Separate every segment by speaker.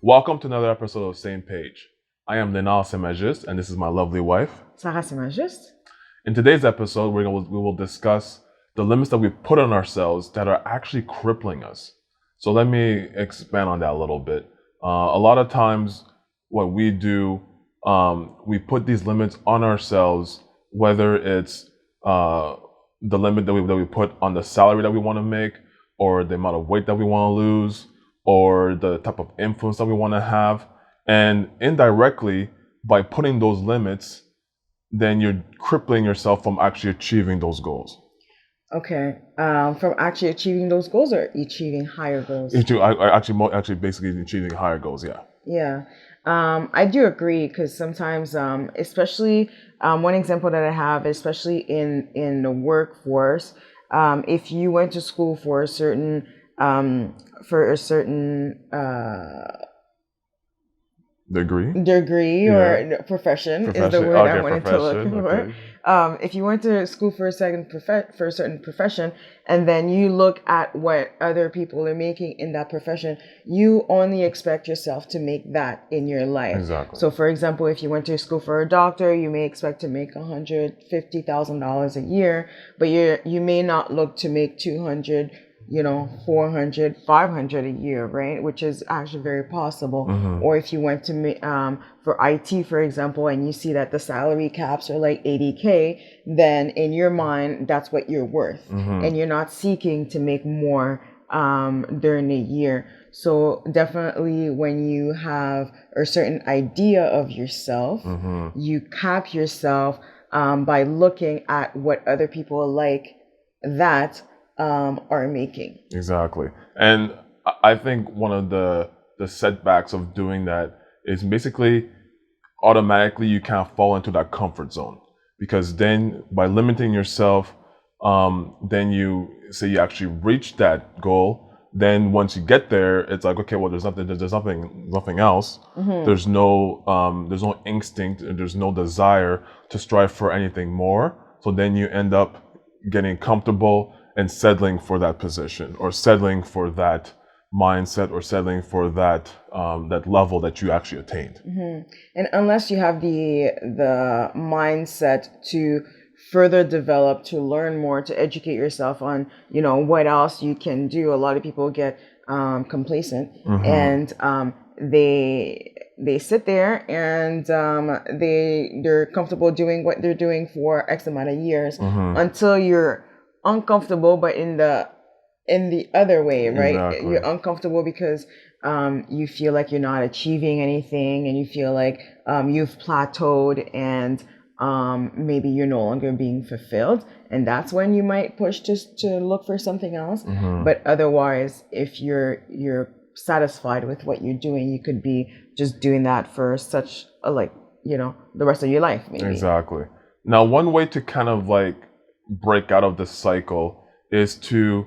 Speaker 1: Welcome to another episode of Same Page. I am Lenard and this is my lovely wife.
Speaker 2: Sarah Simagist.
Speaker 1: In today's episode, we will discuss the limits that we put on ourselves that are actually crippling us. So let me expand on that a little bit. A lot of times, what we do, we put these limits on ourselves, whether it's the limit that we put on the salary that we want to make, or the amount of weight that we want to lose, or the type of influence that we want to have. And indirectly, by putting those limits, then you're crippling yourself from actually achieving those goals.
Speaker 2: Okay. From actually achieving those goals or achieving higher goals?
Speaker 1: Actually, basically achieving higher goals, yeah.
Speaker 2: Yeah. I do agree because sometimes, especially one example that I have, especially in the workforce, if you went to school for a certain degree or profession is the word I wanted to look for. If you went to school for a certain profession, and then you look at what other people are making in that profession, you only expect yourself to make that in your life.
Speaker 1: Exactly.
Speaker 2: So, for example, if you went to school for a doctor, you may expect to make $150,000 a year, but you may not look to make 200. 400, 500 a year, right? Which is actually very possible.
Speaker 1: Mm-hmm.
Speaker 2: Or if you went to for IT, for example, and you see that the salary caps are like $80K, then in your mind, that's what you're worth.
Speaker 1: Mm-hmm.
Speaker 2: And you're not seeking to make more during the year. So definitely when you have a certain idea of yourself,
Speaker 1: mm-hmm.
Speaker 2: you cap yourself by looking at what other people like that are making.
Speaker 1: Exactly. And I think one of the setbacks of doing that is basically automatically you kind of fall into that comfort zone, because then by limiting yourself, then you say you actually reach that goal. Then once you get there, it's like, okay, well, there's nothing else.
Speaker 2: Mm-hmm.
Speaker 1: There's no instinct, there's no desire to strive for anything more. So then you end up getting comfortable and settling for that position, or settling for that mindset, or settling for that that level that you actually attained.
Speaker 2: Mm-hmm. And unless you have the mindset to further develop, to learn more, to educate yourself on, what else you can do, a lot of people get complacent.
Speaker 1: Mm-hmm.
Speaker 2: And they sit there and they're comfortable doing what they're doing for X amount of years,
Speaker 1: mm-hmm.
Speaker 2: until you're uncomfortable, but in the other way, right?
Speaker 1: Exactly.
Speaker 2: You're uncomfortable because you feel like you're not achieving anything, and you feel like you've plateaued, and maybe you're no longer being fulfilled, and that's when you might push to look for something else.
Speaker 1: Mm-hmm.
Speaker 2: But otherwise, if you're satisfied with what you're doing, you could be just doing that for such the rest of your life, maybe.
Speaker 1: Exactly. Now, one way to kind of break out of the cycle is to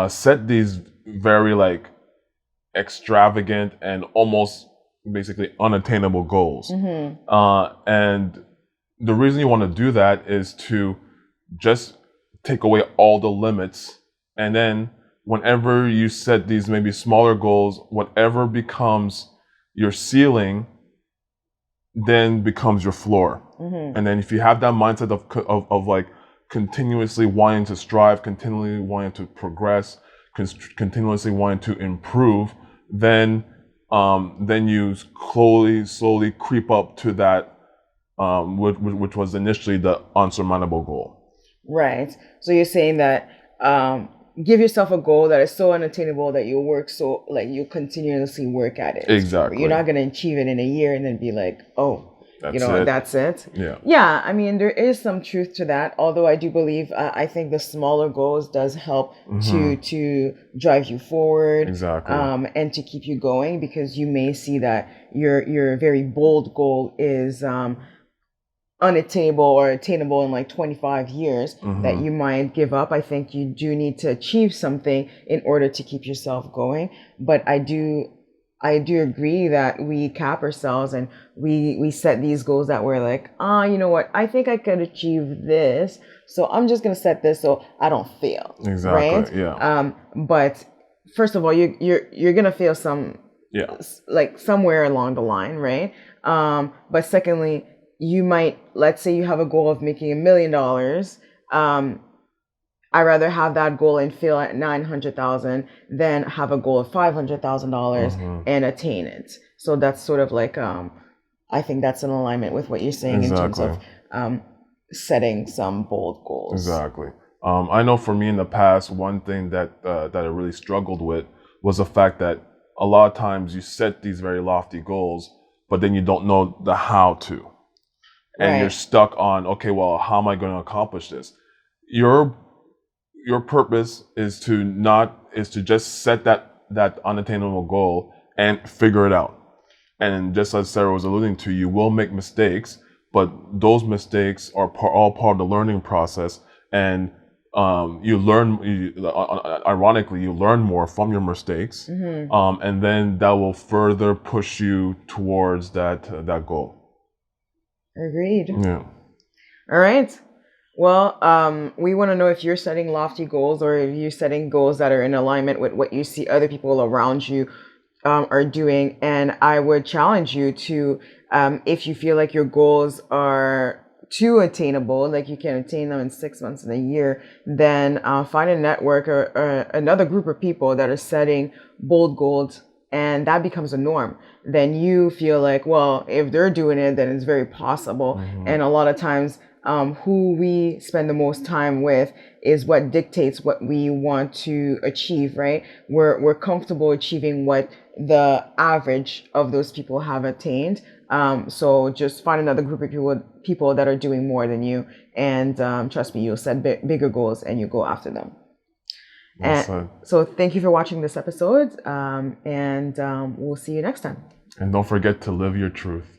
Speaker 1: set these very extravagant and almost basically unattainable goals.
Speaker 2: Mm-hmm.
Speaker 1: And the reason you want to do that is to just take away all the limits, and then whenever you set these maybe smaller goals, whatever becomes your ceiling then becomes your floor.
Speaker 2: Mm-hmm.
Speaker 1: And then if you have that mindset of continuously wanting to strive, continually wanting to progress, continuously wanting to improve, then you slowly creep up to that, which was initially the unsurmountable goal.
Speaker 2: Right. So you're saying that give yourself a goal that is so unattainable that you'll work you continuously work at it.
Speaker 1: Exactly.
Speaker 2: You're not going to achieve it in a year and then be like, oh, that's it.
Speaker 1: Yeah.
Speaker 2: Yeah. I mean, there is some truth to that. Although I do believe, I think the smaller goals does help
Speaker 1: mm-hmm.
Speaker 2: to drive you forward.
Speaker 1: Exactly.
Speaker 2: And to keep you going, because you may see that your very bold goal is unattainable or attainable in 25 years,
Speaker 1: mm-hmm.
Speaker 2: that you might give up. I think you do need to achieve something in order to keep yourself going. But I do agree that we cap ourselves, and we set these goals that we're like, you know what, I think I could achieve this, so I'm just gonna set this so I don't fail.
Speaker 1: Exactly.
Speaker 2: Right?
Speaker 1: Yeah.
Speaker 2: But first of all, you're gonna fail some
Speaker 1: Yeah.
Speaker 2: like somewhere along the line, right? But secondly, you might, let's say you have a goal of making $1 million. I rather have that goal and fail at 900,000 than have a goal of $500,000
Speaker 1: Hmm.
Speaker 2: and attain it. So that's sort of like, I think that's in alignment with what you're saying in terms
Speaker 1: Exactly.
Speaker 2: of setting some bold goals.
Speaker 1: Exactly. I know for me in the past, one thing that I really struggled with was the fact that a lot of times you set these very lofty goals, but then you don't know the how to, and you're
Speaker 2: Right.
Speaker 1: stuck on, okay, well, how am I going to accomplish this? Your purpose is to just set that unattainable goal and figure it out. And just as Sarah was alluding to, you will make mistakes, but those mistakes are all part of the learning process. And you learn, ironically, you learn more from your mistakes. And then that will further push you towards that goal.
Speaker 2: Agreed.
Speaker 1: Yeah.
Speaker 2: All right. Well, we want to know if you're setting lofty goals or if you're setting goals that are in alignment with what you see other people around you are doing. And I would challenge you to, if you feel like your goals are too attainable, like you can attain them in 6 months and a year, then find a network or another group of people that are setting bold goals, and that becomes a norm. Then you feel like, well, if they're doing it, then it's very possible. And a lot of times, who we spend the most time with is what dictates what we want to achieve, right? We're comfortable achieving what the average of those people have attained. So just find another group of people that are doing more than you, and trust me, you'll set bigger goals and you go after them. And so thank you for watching this episode, and we'll see you next time.
Speaker 1: And don't forget to live your truth.